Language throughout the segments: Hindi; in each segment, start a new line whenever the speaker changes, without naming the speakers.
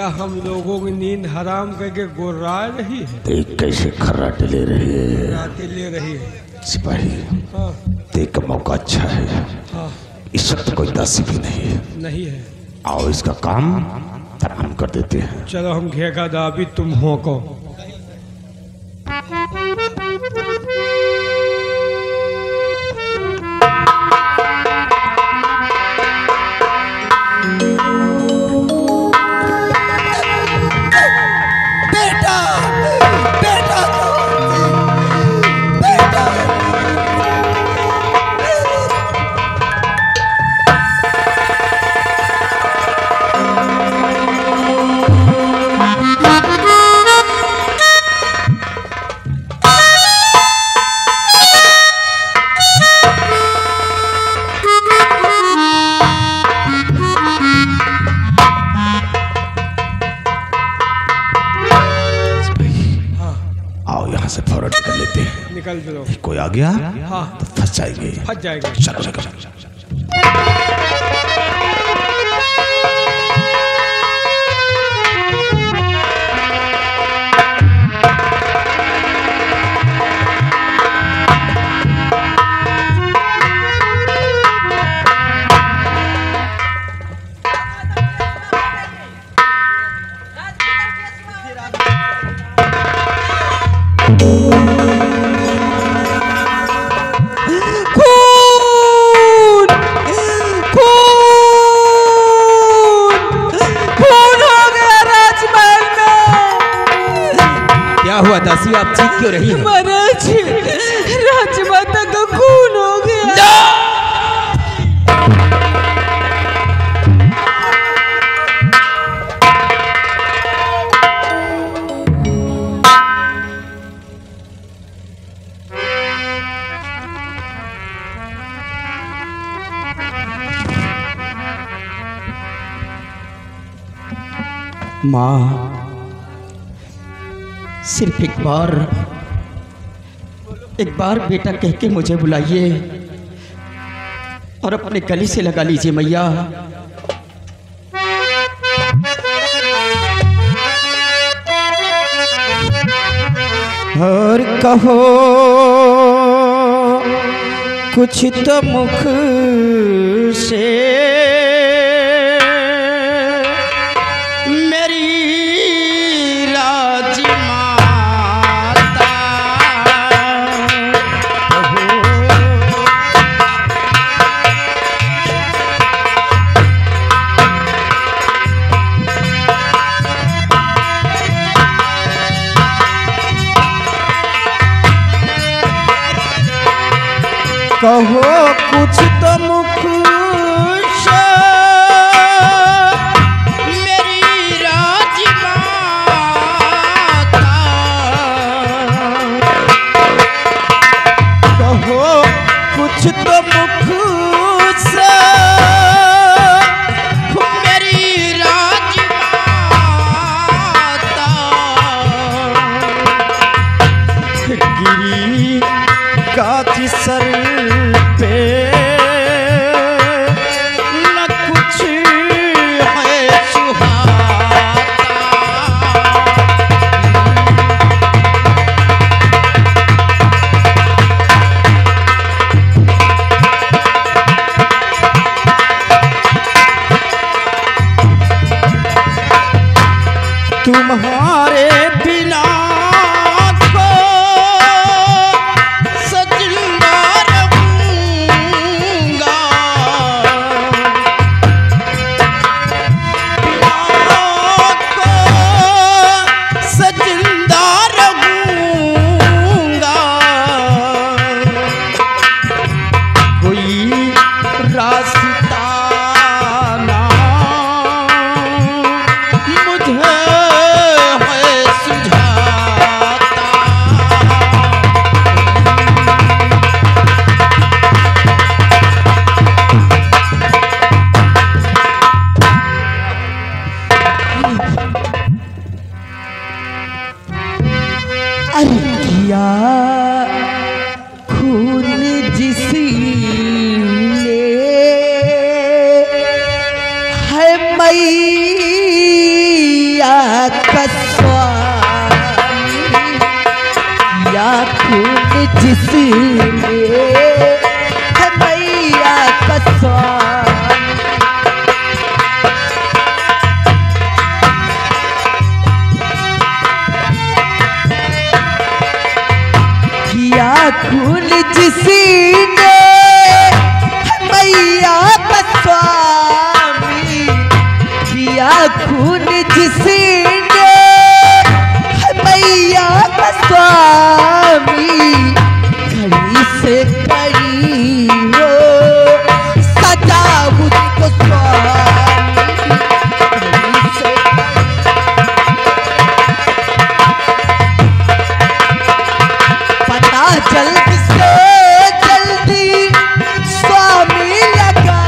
क्या हम लोगों की नींद हराम करके गुर्रा रही है?
देख कैसे खर्राटे ले रही है।
खर्राटे ले रही है
सिपाही।
हाँ।
देख का मौका अच्छा है।
हाँ।
इस वक्त कोई दासी भी नहीं है।
नहीं है।
आओ इसका काम तमाम कर देते हैं।
चलो हम घेगा दाबी तुम हो को। निकल चलो।
कोई आ गया
हाँ
तो फंस जाएंगे।
फंस जाएंगे।
चलो चलो चलो।
हुआ दासी, आप चीख क्यों रही हैं?
महाराज, राजमाता का खून हो गया।
माँ, सिर्फ एक बार बेटा कह के मुझे बुलाइए और अपने गले से लगा लीजिए मैया। और कहो कुछ तो मुख से कहो कुछ तो मुख से मेरी राजमाता, कहो कुछ तो मुख से मेरी राजमाता, गिरी गाथी सर पे न कुछ है सुहाता। तुम्हारे बिना खून जिसने है मैया जिसने है मैया का स्वामी। किया खून जिसने है मैया का स्वामी। किया खून जिसने है मैया का स्वामी। घड़ी से कड़ी हो सजा उसको स्वामी। घड़ी से पता जल्दी से जल्दी स्वामी लगा।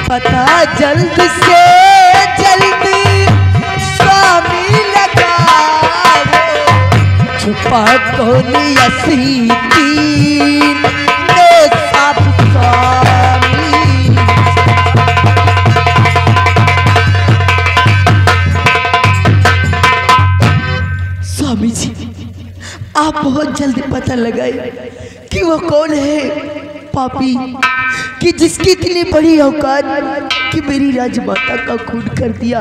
पता जल्द से जल्दी स्वामी लगाओ। छुपा कोनी असीती ने सब स्वामी। स्वामी जी आप बहुत जल्दी पता लगाए कि वो कौन है पापी कि जिसकी इतनी बड़ी औकात कि मेरी राजमाता का खून कर दिया।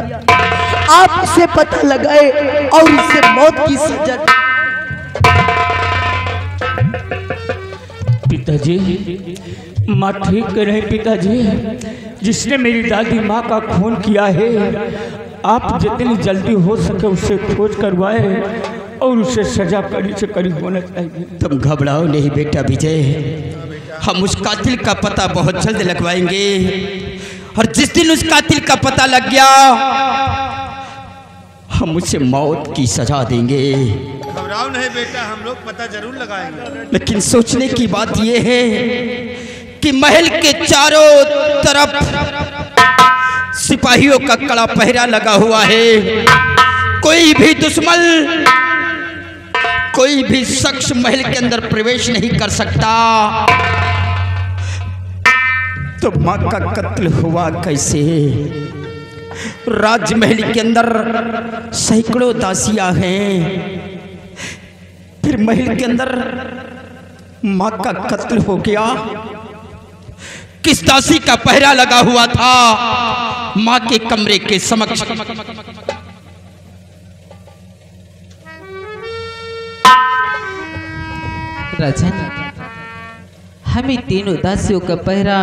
आप उसे पता लगाए और उसे मौत की सजा।
पिताजी, माँ ठीक कह रहे हैं पिताजी। जिसने मेरी दादी माँ का खून किया है, आप जितनी जल्दी हो सके उससे खोज करवाए और उसे सजा कड़ी से कड़ी होना चाहिए।
तुम घबराओ नहीं बेटा विजय, हम उस कातिल का पता बहुत जल्द लगवाएंगे और जिस दिन उस कातिल का पता लग गया हम उसे मौत की सजा देंगे।
घबराओ नहीं बेटा, हम लोग पता जरूर लगाएंगे।
लेकिन सोचने की बात यह है कि महल के चारों तरफ सिपाहियों का कड़ा पहरा लगा हुआ है। कोई भी दुश्मन, कोई भी शख्स महल के अंदर प्रवेश नहीं कर सकता। तो माँ का कत्ल हुआ कैसे? राजमहल के अंदर सैकड़ों दासियां हैं, फिर महल के अंदर माँ का कत्ल हो गया। किस दासी का पहरा लगा हुआ था माँ के कमरे के समक्ष?
राजन, हमें तीनों दासियों का पहरा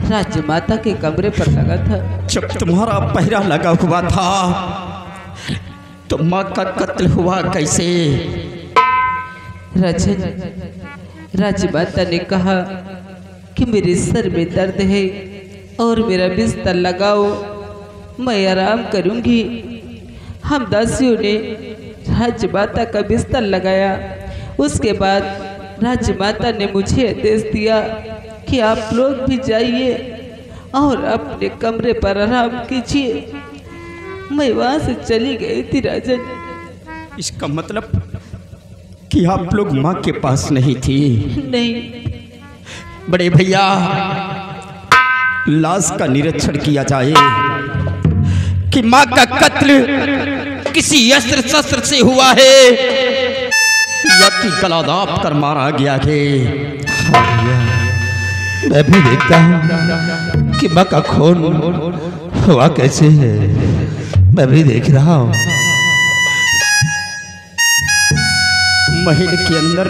राजमाता के कमरे पर लगा था।
जब तुम्हारा पहरा लगा हुआ था तो माँ का कत्ल हुआ कैसे?
राजन, राजमाता ने कहा कि मेरे सर में दर्द है और मेरा बिस्तर लगाओ, मैं आराम करूंगी। हम दासियों ने राजमाता का बिस्तर लगाया। उसके बाद राजमाता ने मुझे आदेश दिया कि आप लोग भी जाइए और अपने कमरे पर आराम कीजिए। मैं वहां से चली गई थी राजन।
इसका मतलब कि आप लोग माँ के पास नहीं थी?
नहीं।
बड़े भैया, लाश का निरीक्षण किया जाए कि माँ का कत्ल किसी अस्त्र शस्त्र से हुआ है या कि गला दाब कर मारा गया है।
मैं भी देखता हूँ कि माँ का खून हुआ कैसे है। मैं भी देख रहा हूँ।
महल के अंदर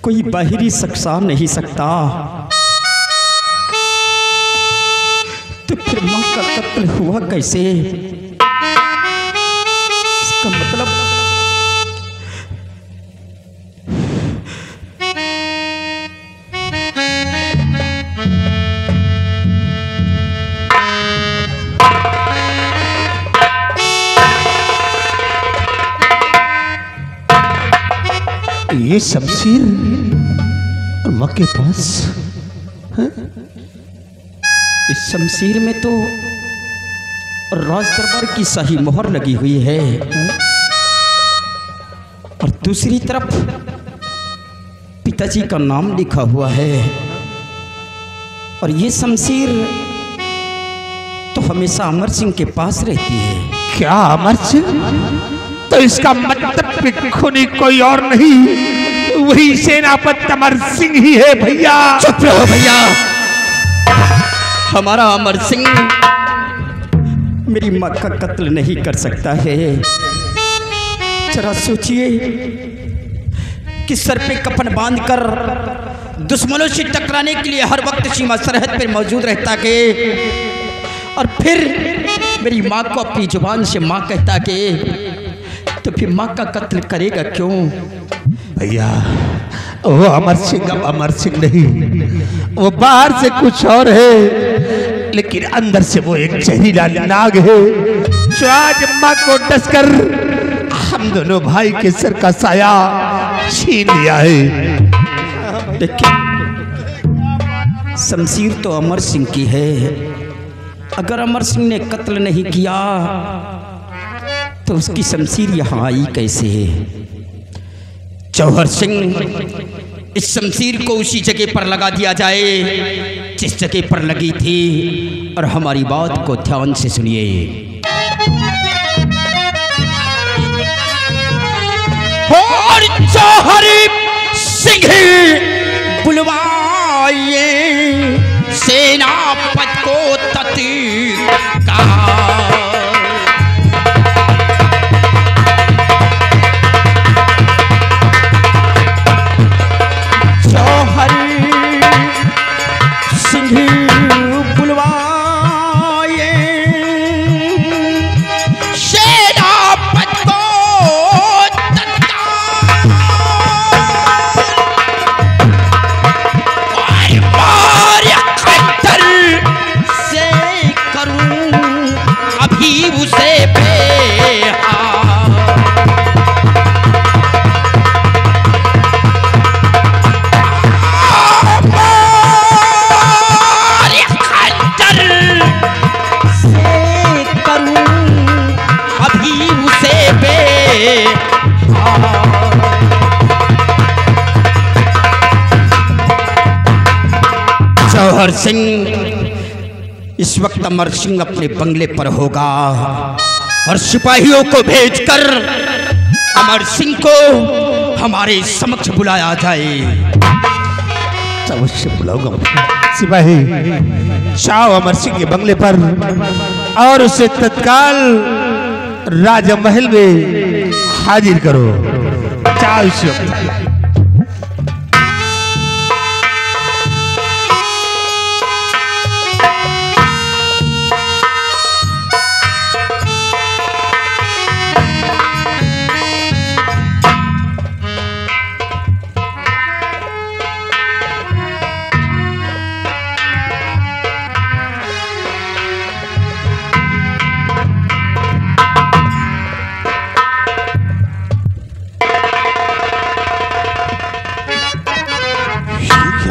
कोई बाहरी शख्स आ नहीं सकता, तो फिर माँ का कत्ल हुआ कैसे? इसका मतलब
ये शमशीर और माँ के पास है?
इस शमशीर में तो राज दरबार की शाही मोहर लगी हुई है और दूसरी तरफ पिताजी का नाम लिखा हुआ है। और ये शमशीर हमेशा अमर सिंह के पास रहती है।
क्या अमर सिंह? तो इसका मतलब खूनी कोई और नहीं, वही सेनापति अमर सिंह ही है भैया।
चुप रहो भैया। हमारा अमर सिंह मेरी माँ का कत्ल नहीं कर सकता है। जरा सोचिए कि सर पे कफन बांधकर दुश्मनों से टकराने के लिए हर वक्त सीमा सरहद पर मौजूद रहता के, और फिर मेरी माँ को अपनी जुबान से माँ कहता के, तो फिर माँ का कत्ल करेगा क्यों?
भैया वो अमर सिंह अब अमर सिंह नहीं, वो बाहर से कुछ और है, लेकिन अंदर से वो एक जहरीला नाग है जो आज माँ को डसकर हम दोनों भाई के सर का साया छीन लिया है।
देखिए, शमशीर तो अमर सिंह की है। अगर अमर सिंह ने कत्ल नहीं किया तो उसकी शमशीर यहाँ आई कैसे? जौहर सिंह, इस शमशीर को उसी जगह पर लगा दिया जाए जिस जगह पर लगी थी, और हमारी बात को ध्यान से सुनिए। और जौहर सिंह बुलवाइए सेनापति को तत्काल। जौहर सिंह बुलवाइए सेनापति को उसे जौहर सिंह, इस वक्त अमर सिंह अपने बंगले पर होगा, और सिपाहियों को भेजकर अमर सिंह को हमारे समक्ष बुलाया जाए।
अवश्य बुलाऊंगा सिपाही। जाओ अमर सिंह के बंगले पर और उसे तत्काल राजमहल में हाजिर करो। जाओ इस वक्त।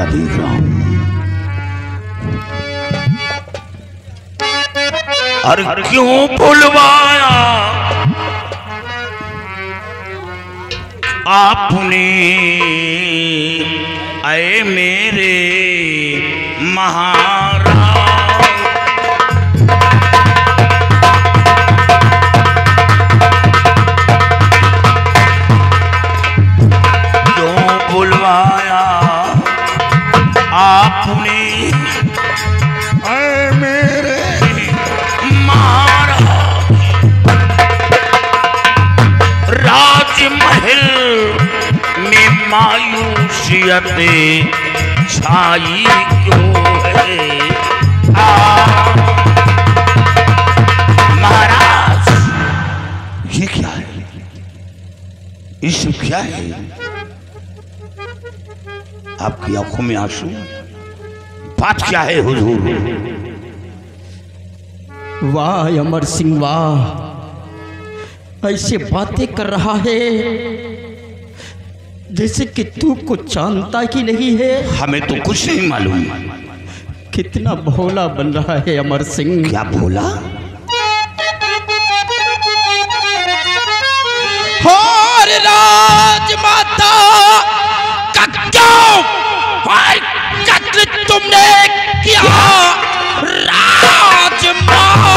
देख रहा हूं, और क्यों बुलवाया आपने आए मेरे महाराज? क्यों बुलवाया आपने ऐ मेरे महाराज? राजमहल में मायूसियत छाई क्यों है? महाराज, ये क्या है? ये सब क्या है? आपकी आंखों में आंसू, बात क्या है हुजूर?
वाह अमर सिंह वाह, ऐसे बातें कर रहा है जैसे कि तू कुछ जानता ही नहीं है।
हमें तो कुछ नहीं मालूम।
कितना भोला बन रहा है अमर सिंह।
क्या भोला?
और राजमाता का क्यों कत्ल तुमने किया? राजमाता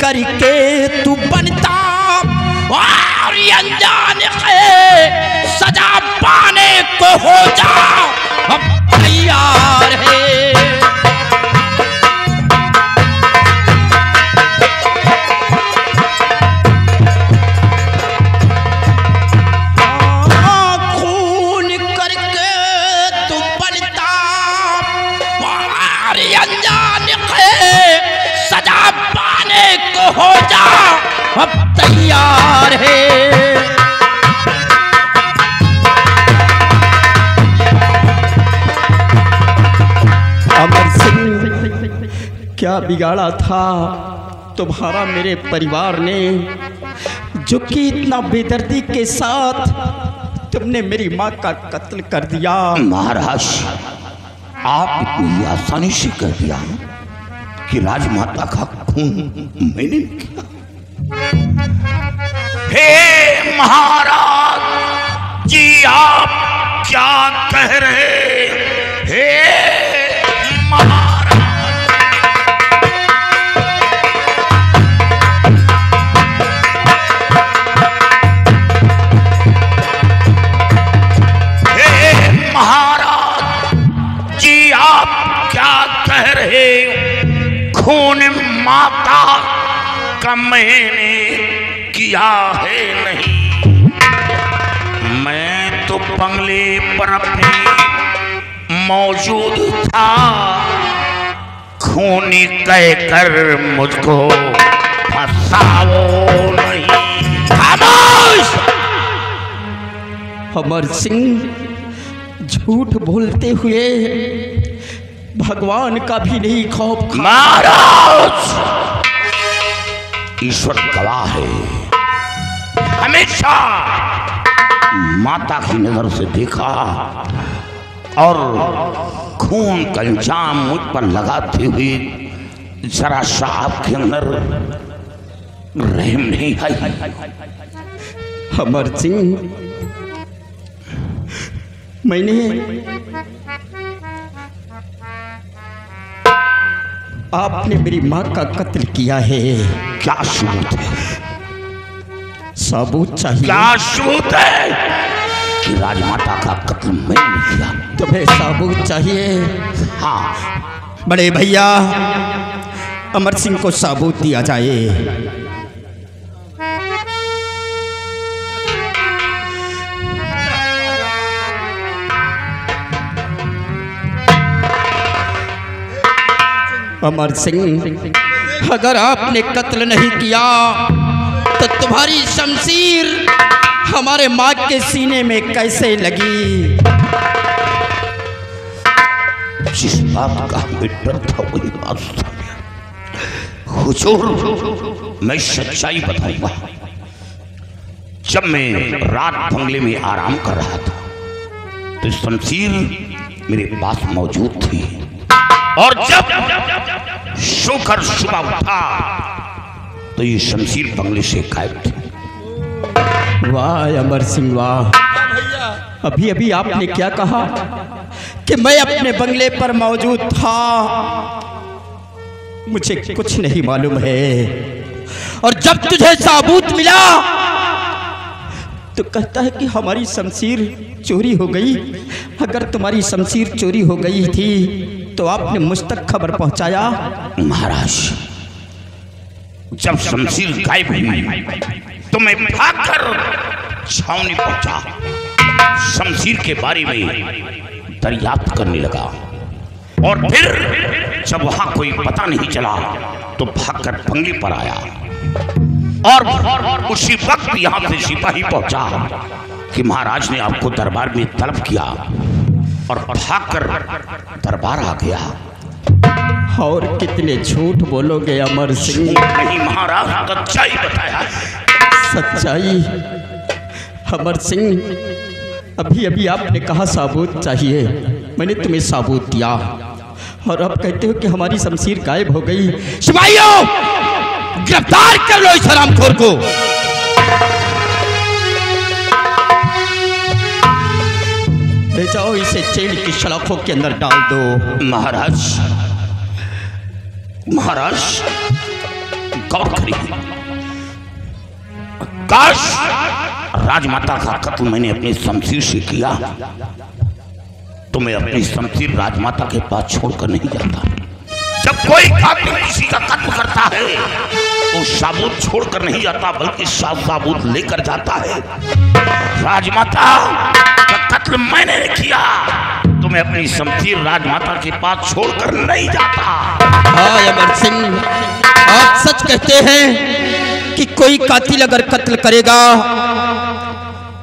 करके तू बनता और अनजान है सजा पाने को हो जा अब तैयार है। खून करके तू बनता और अनजान है सजा पाने को हो जा अब तैयार है।
अमर सिंह, क्या बिगाड़ा था तुम्हारा मेरे परिवार ने, जो कि इतना बेदर्दी के साथ तुमने मेरी माँ का कत्ल कर दिया।
महाराज, आप इतनी आसानी से कर दिया कि राजमाता का खून मैंने किया। हे महाराज जी, आप क्या कह रहे? हे महाराज, हे महाराज जी, आप क्या कह रहे? खून माता का मैंने किया है नहीं। मैं तो बंगले पर अपने मौजूद था। खूनी कहकर मुझको फंसाओ नहीं। खामोश!
अमर सिंह, झूठ बोलते हुए भगवान का भी नहीं खौफ।
महाराज, ईश्वर गवाह है, हमेशा माता की नजर से देखा और खून का इल्जाम मुझ पर लगाते हुए जरा सा आपके अंदर रहम नहीं आई।
अमर सिंह, मैंने आपने मेरी माँ का कत्ल किया है।
क्या सबूत है?
सबूत चाहिए।
क्या सबूत है कि राजमाता का कत्ल मैंने किया?
तुम्हें सबूत चाहिए?
हाँ।
बड़े भैया, अमर सिंह को सबूत दिया जाए। अमर सिंह, अगर आपने कत्ल नहीं किया तो तुम्हारी शमशीर हमारे माँ के सीने में कैसे लगी?
जिस बात का हमें डर था वही बात था। हुजूर, मैं सच्चाई बताऊंगा। जब मैं रात बंगले में आराम कर रहा था तो शमशीर मेरे पास मौजूद थी, और जब सोकर सुबह उठा तो ये शमशीर बंगले से गायब थी।
वाह अमर सिंह, वाह! अभी अभी आपने क्या कहा कि मैं अपने बंगले पर मौजूद था? मुझे कुछ नहीं मालूम है। और जब तुझे सबूत मिला तो कहता है कि हमारी शमशीर चोरी हो गई। अगर तुम्हारी शमशीर चोरी हो गई थी तो आपने मुझ तक खबर पहुंचाया?
महाराज, जब शमशीर गायब हुई तो मैं भागकर छावनी पहुंचा। शमशीर के बारे में दरियाफ्त करने लगा, और फिर जब वहां कोई पता नहीं चला तो भागकर बंगले पर आया, और उसी वक्त यहां से सिपाही पहुंचा कि महाराज ने आपको दरबार में तलब किया, और भागकर दरबार आ गया।
और कितने झूठ बोलोगे अमर सिंह?
नहीं महाराज, सच्चाई बताया।
सच्चाई? अमर सिंह, अभी अभी आपने कहा सबूत चाहिए, मैंने तुम्हें सबूत दिया, और अब कहते हो कि हमारी शमशीर गायब हो गई।
सिपाहियों, गिरफ्तार कर लो इस हरामखोर को।
ले जाओ, इसे जेल की सलाखों के अंदर डाल दो।
महाराज, महाराज, गौर करिए। काश राजमाता का कत्ल मैंने अपनी शमशीर से किया तो मैं अपनी शमशीर राजमाता के पास छोड़कर नहीं जाता। जब कोई कातिल किसी का कत्ल करता है तो साबूत छोड़कर नहीं जाता बल्कि साबूत लेकर जाता है। राजमाता का कत्ल मैंने किया तो मैं अपनी शमशीर राजमाता के पास छोड़कर नहीं जाता।
हाँ अमर सिंह, आप सच कहते हैं कि कोई कातिल अगर कत्ल करेगा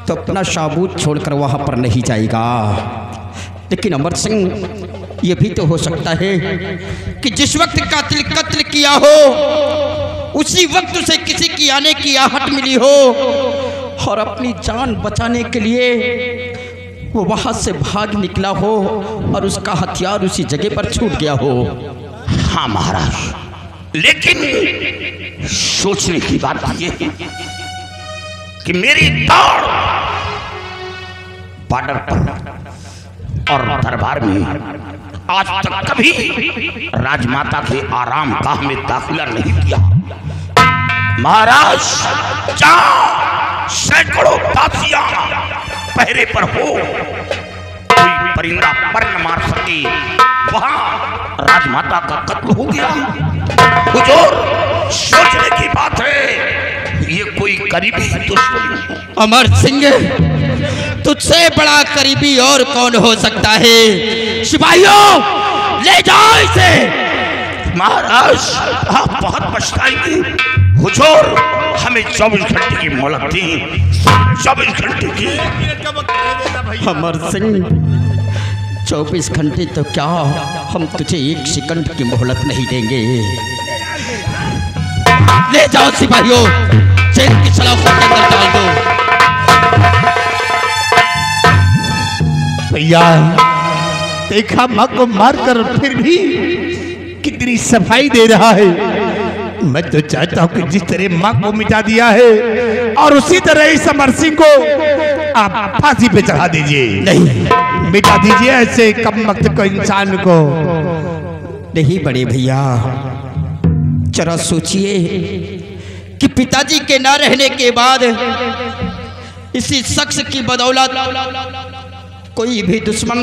तो अपना साबूत छोड़कर वहां पर नहीं जाएगा। लेकिन अमर सिंह, ये भी तो हो सकता है कि जिस वक्त कातिल कत्ल किया हो उसी वक्त उसे किसी की आने की आहट मिली हो और अपनी जान बचाने के लिए वो वहां से भाग निकला हो और उसका हथियार उसी जगह पर छूट गया हो।
हाँ महाराज, लेकिन सोचने की बात यह है कि मेरी दौड़ बॉर्डर पर और दरबार में आज तक कभी राजमाता के आराम गाह में दाखिला नहीं किया। महाराज, जहां सैकड़ों दासियां पहरे पर हो, कोई परिंदा पर न मार सके, वहां राजमाता का कत्ल हो गया। हुजूर, सोचने की बात है, ये कोई करीबी दुश्मन।
अमर सिंह, तुझसे बड़ा करीबी और कौन हो सकता है? सिपाहियों, ले जाओ इसे।
महाराज, आप बहुत पछताएंगे। हुजूर, हमें 24 घंटे की मोहलत दी, 24 घंटे की।
अमर सिंह, 24 घंटे तो क्या, हम तुझे 1 सेकंड की मोहलत नहीं देंगे। ले जाओ सिपाहियों, जेल की सलाखों के अंदर डाल दो।
भैया, देखा माँ को मारकर फिर भी कितनी सफाई दे रहा है। मैं तो चाहता हूँ कि जिस तरह माँ को मिटा दिया है और उसी तरह इस अमर सिंह को आप फांसी पे चढ़ा दीजिए।
नहीं,
मिटा दीजिए ऐसे कम वक्त को, इंसान को।
नहीं बड़े भैया, जरा सोचिए कि पिताजी के ना रहने के बाद इसी शख्स की बदौलत कोई भी दुश्मन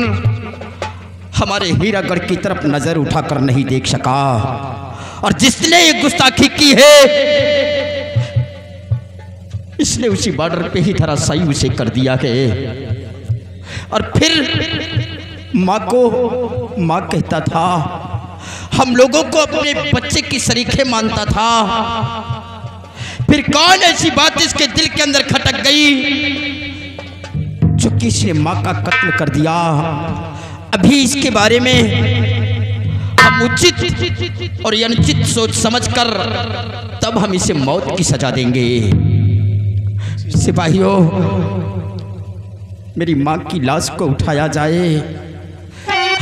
हमारे हीरागढ़ की तरफ नजर उठाकर नहीं देख सका, और जिसने ये गुस्ताखी की है इसने उसी बॉर्डर पे ही धराशायी उसे कर दिया है। और फिर माँ को माँ कहता था, हम लोगों को अपने बच्चे की सरीखे मानता था। फिर कौन ऐसी बात इसके दिल के अंदर खटक गई जो किसी ने माँ का कत्ल कर दिया। अभी इसके बारे में हम उचित और अनुचित सोच समझकर तब हम इसे मौत की सजा देंगे। सिपाहियों, मेरी माँ की लाश को उठाया जाए,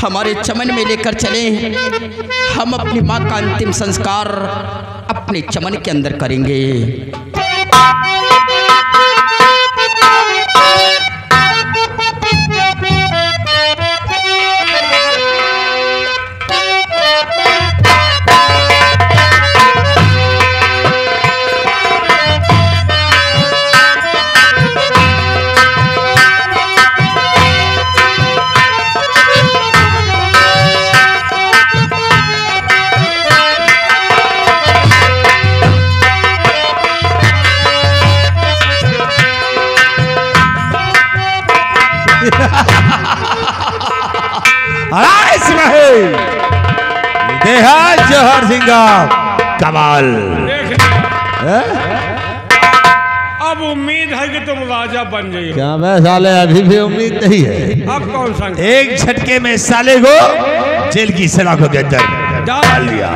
हमारे चमन में लेकर चले। हम अपनी माँ का अंतिम संस्कार अपने चमन के अंदर करेंगे।
देहा जौहर सिंह कमाल।
अब उम्मीद है कि तुम राजा बन जाइए।
क्या मैं साले, अभी भी उम्मीद नहीं है।
अब कौन सा?
एक झटके में साले को जेल की सलाखों के अंदर डाल दिया।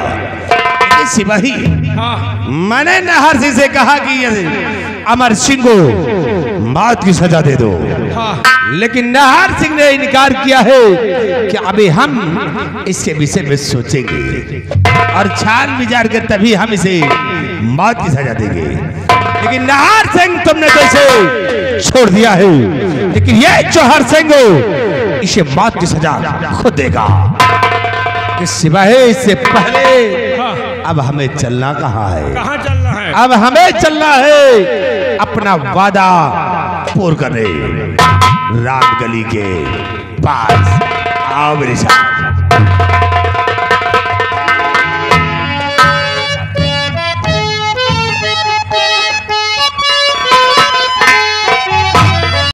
सिपाही,
हाँ,
मैंने नाहर सिंह से कहा कि अमर सिंह को मौत की सजा दे दो,
हाँ,
लेकिन नाहर सिंह ने इनकार किया है कि अभी हम इसके विषय में सोचेंगे और छान विचार कर तभी हम इसे मौत की सजा देंगे। लेकिन नाहर सिंह, तुमने तो इसे छोड़ दिया है, लेकिन ये जौहर सिंह इसे मौत की सजा खुद देगा। सिपाही, इससे पहले अब हमें चलना कहाँ है?
कहाँ चलना है?
अब हमें चलना है अपना वादा पूर्ण करने राम गली के पास। आओ मेरे साथ।